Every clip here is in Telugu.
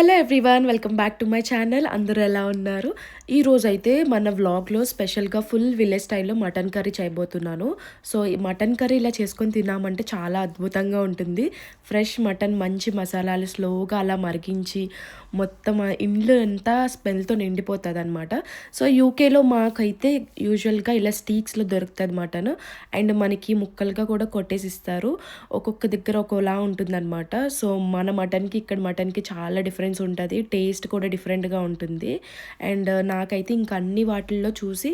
Hello everyone, welcome back to my channel. అందరూ ఎలా ఉన్నారు? ఈరోజైతే మన వ్లాగ్లో స్పెషల్గా ఫుల్ విలేజ్ స్టైల్లో మటన్ కర్రీ చేయబోతున్నాను. సో ఈ మటన్ కర్రీ ఇలా చేసుకొని తిన్నామంటే చాలా అద్భుతంగా ఉంటుంది. ఫ్రెష్ మటన్ మంచి మసాలాలు స్లోగా అలా మరిగించి మొత్తం ఆ ఇండ్లు అంతా స్మెల్తో నిండిపోతుంది అనమాట. సో యూకేలో మాకైతే యూజువల్గా ఇలా స్టీక్స్లో దొరుకుతుంది మటన్. అండ్ మనకి ముక్కలుగా కూడా కొట్టేసి ఇస్తారు. ఒక్కొక్క దగ్గర ఒక్కోలా ఉంటుందన్నమాట. సో మన మటన్కి ఇక్కడ మటన్కి చాలా డిఫరెన్స్ ఉంటుంది. టేస్ట్ కూడా డిఫరెంట్గా ఉంటుంది. అండ్ నాకైతే ఇంక అన్ని వాటిల్లో చూసి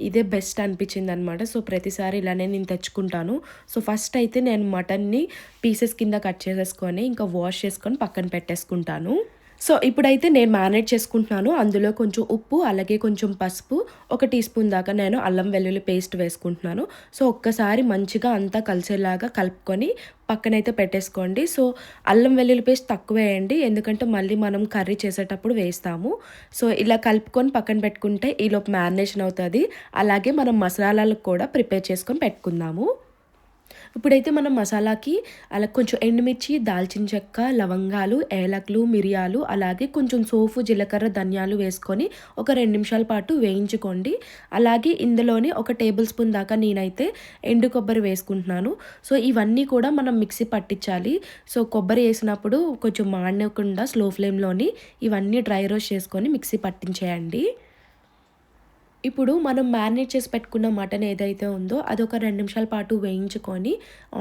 ఇదే బెస్ట్ అనిపించింది అనమాట. సో ప్రతిసారి ఇలానే నేను తెచ్చుకుంటాను. సో ఫస్ట్ అయితే నేను మటన్ని పీసెస్ కింద కట్ చేసేసుకొని ఇంకా వాష్ చేసుకొని పక్కన పెట్టేసుకుంటాను. సో ఇప్పుడైతే నేను మ్యారినేట్ చేసుకుంటున్నాను. అందులో కొంచెం ఉప్పు, అలాగే కొంచెం పసుపు, 1 టీ స్పూన్ దాకా నేను అల్లం వెల్లుల్లి పేస్ట్ వేసుకుంటున్నాను. సో ఒక్కసారి మంచిగా అంతా కలిసేలాగా కలుపుకొని పక్కనైతే పెట్టేసుకోండి. సో అల్లం వెల్లుల్లి పేస్ట్ తక్కువ వేయండి, ఎందుకంటే మళ్ళీ మనం కర్రీ చేసేటప్పుడు వేస్తాము. సో ఇలా కలుపుకొని పక్కన పెట్టుకుంటే ఈలోపు మ్యారినేషన్ అవుతుంది. అలాగే మనం మసాలాలకు కూడా ప్రిపేర్ చేసుకొని పెట్టుకుందాము. ఇప్పుడైతే మనం మసాలాకి అలా కొంచెం ఎండుమిర్చి, దాల్చిన చెక్క, లవంగాలు, ఏలకులు, మిరియాలు, అలాగే కొంచెం సోపు, జీలకర్ర, ధనియాలు వేసుకొని ఒక 2 నిమిషాల పాటు వేయించుకోండి. అలాగే ఇందులోనే 1 టేబుల్ స్పూన్ దాకా నేనైతే ఎండు కొబ్బరి వేసుకుంటున్నాను. సో ఇవన్నీ కూడా మనం మిక్సీ పట్టించాలి. సో కొబ్బరి వేసినప్పుడు కొంచెం మాడకుండా స్లో ఫ్లేమ్లోని ఇవన్నీ డ్రై రోస్ట్ చేసుకొని మిక్సీ పట్టించేయండి. ఇప్పుడు మనం మ్యారినేట్ చేసి పెట్టుకున్న మటన్ ఏదైతే ఉందో అదొక 2 నిమిషాల పాటు వేయించుకొని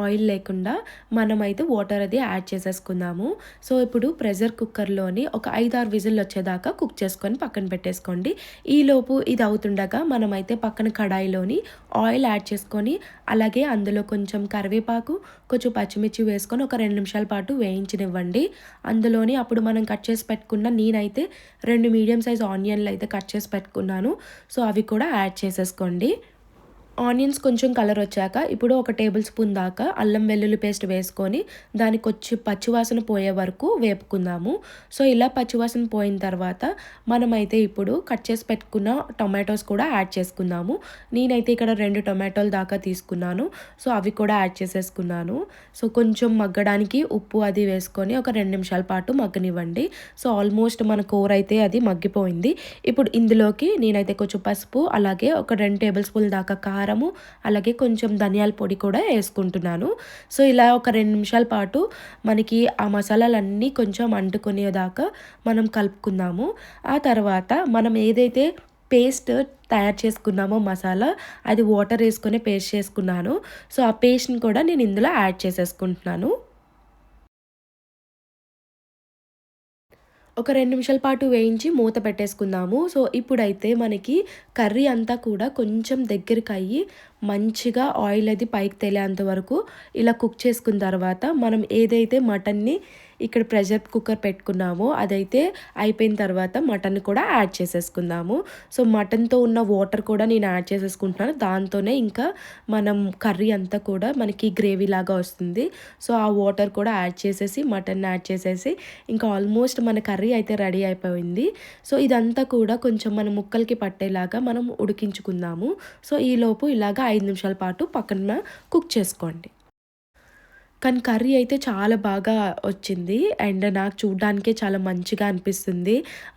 ఆయిల్ లేకుండా మనమైతే వాటర్ అది యాడ్ చేసేసుకుందాము. సో ఇప్పుడు ప్రెషర్ కుక్కర్లోని ఒక 5-6 విజిల్ వచ్చేదాకా కుక్ చేసుకొని పక్కన పెట్టేసుకోండి. ఈలోపు ఇది అవుతుండగా మనమైతే పక్కన కడాయిలోని ఆయిల్ యాడ్ చేసుకొని అలాగే అందులో కొంచెం కరివేపాకు, కొంచెం పచ్చిమిర్చి వేసుకొని ఒక 2 నిమిషాల పాటు వేయించనివ్వండి. అందులోని అప్పుడు మనం కట్ చేసి పెట్టుకున్న నేనైతే 2 మీడియం సైజ్ ఆనియన్లు అయితే కట్ చేసి పెట్టుకున్నాను. సో అవి కూడా యాడ్ చేసేసుకోండి. ఆనియన్స్ కొంచెం కలర్ వచ్చాక ఇప్పుడు 1 టేబుల్ స్పూన్ దాకా అల్లం వెల్లుల్లి పేస్ట్ వేసుకొని దానికి వచ్చి పచ్చివాసన పోయే వరకు వేపుకుందాము. సో ఇలా పచ్చివాసన పోయిన తర్వాత మనమైతే ఇప్పుడు కట్ చేసి పెట్టుకున్న టొమాటోస్ కూడా యాడ్ చేసుకుందాము. నేనైతే ఇక్కడ 2 టొమాటోలు దాకా తీసుకున్నాను. సో అవి కూడా యాడ్ చేసేసుకున్నాను. సో కొంచెం మగ్గడానికి ఉప్పు అది వేసుకొని ఒక 2 నిమిషాల పాటు మగ్గనివ్వండి. సో ఆల్మోస్ట్ మన కూర అయితే అది మగ్గిపోయింది. ఇప్పుడు ఇందులోకి నేనైతే కొంచెం పసుపు, అలాగే ఒక 2 టేబుల్ స్పూన్ల దాకా కారము, అలాగే కొంచెం ధనియాల పొడి కూడా వేసుకుంటున్నాను. సో ఇలా ఒక 2 నిమిషాల పాటు మనకి ఆ మసాలాలన్నీ కొంచెం అంటుకునేదాకా మనం కలుపుకుందాము. ఆ తర్వాత మనం ఏదైతే పేస్ట్ తయారు చేసుకున్నామో మసాలా, అది వాటర్ వేసుకొని పేస్ట్ చేసుకున్నాను. సో ఆ పేస్ట్ని కూడా నేను ఇందులో యాడ్ చేసేసుకుంటున్నాను. ఒక 2 నిమిషాల పాటు వేయించి మూత పెట్టేసుకుందాము. సో ఇప్పుడైతే మనకి కర్రీ అంతా కూడా కొంచెం దగ్గరకయ్యి మంచిగా ఆయిల్ అది పైకి తేలేంత వరకు ఇలా కుక్ చేసుకున్న తర్వాత మనం ఏదైతే మటన్ని ఇక్కడ ప్రెషర్ కుక్కర్ పెట్టుకున్నామో అదైతే అయిపోయిన తర్వాత మటన్ కూడా యాడ్ చేసేసుకుందాము. సో మటన్తో ఉన్న వాటర్ కూడా నేను యాడ్ చేసేసుకుంటున్నాను. దాంతోనే ఇంకా మనం కర్రీ అంతా కూడా మనకి గ్రేవీ లాగా వస్తుంది. సో ఆ వాటర్ కూడా యాడ్ చేసేసి మటన్ యాడ్ చేసేసి ఇంకా ఆల్మోస్ట్ మన కర్రీ అయితే రెడీ అయిపోయింది. సో ఇదంతా కూడా కొంచెం మన ముక్కలకి పట్టేలాగా మనం ఉడికించుకుందాము. సో ఈలోపు ఇలాగా 5 నిమిషాల పాటు పక్కన కుక్ చేసుకోండి. కానీ కర్రీ అయితే చాలా బాగా వచ్చింది. అండ్ నాకు చూడ్డానికే చాలా మంచిగా అనిపిస్తుంది.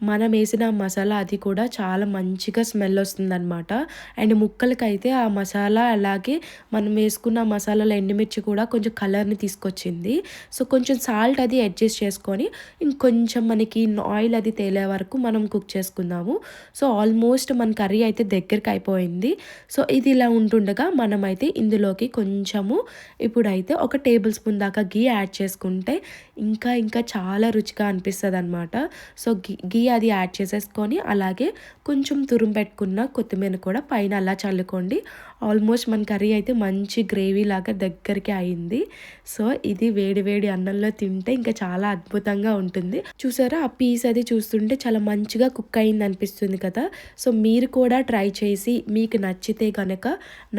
మనం వేసిన మసాలా అది కూడా చాలా మంచిగా స్మెల్ వస్తుందనమాట. అండ్ ముక్కలకైతే ఆ మసాలా అలాగే మనం వేసుకున్న మసాలాలో ఎండుమిర్చి కూడా కొంచెం కలర్ని తీసుకొచ్చింది. సో కొంచెం సాల్ట్ అది అడ్జస్ట్ చేసుకొని ఇంకొంచెం మనకి ఆయిల్ అది తేలే వరకు మనం కుక్ చేసుకుందాము. సో ఆల్మోస్ట్ మన కర్రీ అయితే దగ్గరికి అయిపోయింది. సో ఇది ఇలా ఉంటుండగా మనమైతే ఇందులోకి కొంచెము ఇప్పుడైతే 1 టేబుల్ స్పూన్ దాకా గీ యాడ్ చేసుకుంటే ఇంకా చాలా రుచిగా అనిపిస్తదనమాట. సో గీ అది యాడ్ చేసేసుకొని అలాగే కొంచెం తురుము పెట్టుకున్న కొత్తిమీర కూడా పైన అలా చల్లుకోండి. ఆల్మోస్ట్ మన కర్రీ అయితే మంచి గ్రేవీ లాగా దగ్గరికి అయింది. సో ఇది వేడి వేడి అన్నంలో తింటే ఇంకా చాలా అద్భుతంగా ఉంటుంది. చూసారా, ఆ పీస్ అది చూస్తుంటే చాలా మంచిగా కుక్ అయింది అనిపిస్తుంది కదా. సో మీరు కూడా ట్రై చేసి మీకు నచ్చితే కనుక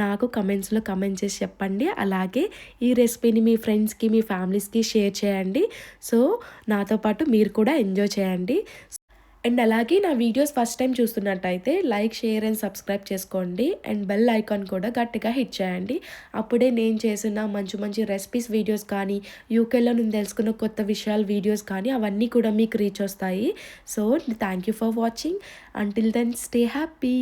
నాకు కమెంట్స్లో కమెంట్ చేసి చెప్పండి. అలాగే ఈ రెసిపీని మీ ఫ్రెండ్స్కి, మీ ఫ్యామిలీస్కి షేర్ చేయండి. సో నాతో పాటు మీరు కూడా ఎంజాయ్ చేయండి. అండ్ అలాగే నా వీడియోస్ ఫస్ట్ టైం చూస్తున్నట్టయితే లైక్, షేర్ అండ్ సబ్స్క్రైబ్ చేసుకోండి. అండ్ బెల్ ఐకాన్ కూడా గట్టిగా హిట్ చేయండి. అప్పుడే నేను చేసిన మంచి మంచి రెసిపీస్ వీడియోస్ కానీ, యూకేలో నేను తెలుసుకున్న కొత్త విషయాల వీడియోస్ కానీ అవన్నీ కూడా మీకు రీచ్ వస్తాయి. So thank you for watching. Until then stay happy.